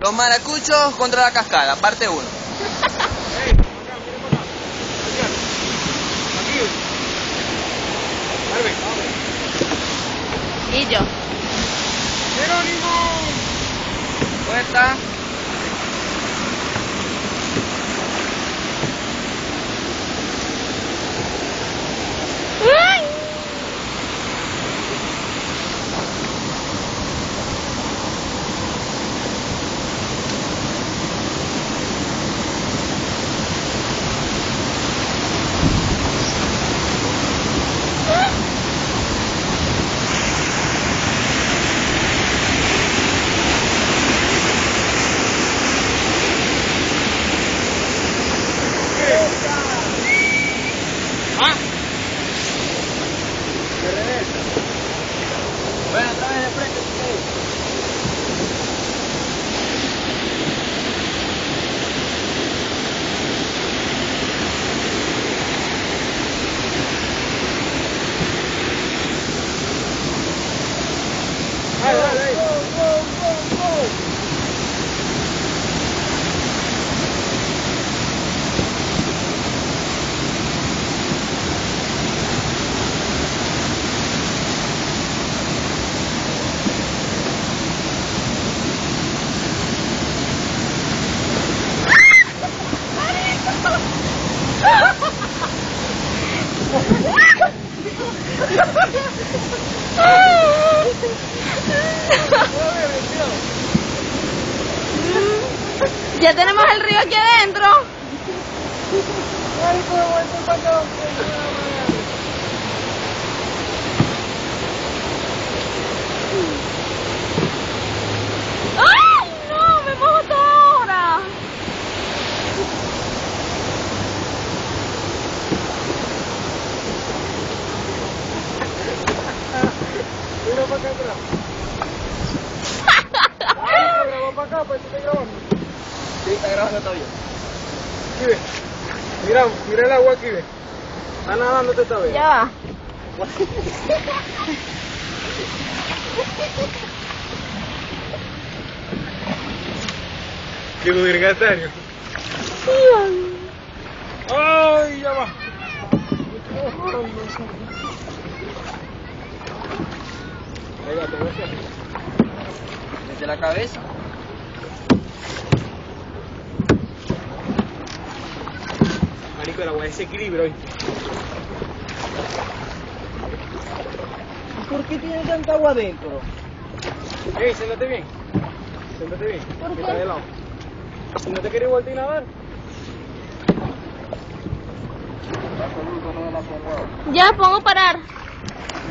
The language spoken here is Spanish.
Los maracuchos contra la cascada, parte 1. Hey, acá, mira para acá. Aquí. Marve, vamos. Y yo. Jerónimo. Cuesta. ¡Ay! ¿Ah? Bueno, otra vez de frente. Dale, dale, dale. Ya tenemos el río aquí adentro. Ay, pues, vuelta para acá. ¡Ay, no! ¡Me mojo toda ahora! Mira para acá atrás. Ay, graba para acá, pues estoy grabando. Sí, está grabando todavía. Aquí ve. Mira, mira el agua aquí ve. Está nadando esta vez. Ya va. Qué virgatario. Ay, ya va. Venga, te voy a hacer. Desde la cabeza. Marico, el agua desequilibra hoy. ¿Por qué tiene tanta agua adentro? Ey, siéntate bien. Siéntate bien. ¿Por que qué? está de lado. Si no te quieres voltear a nadar. Ya, pongo parar.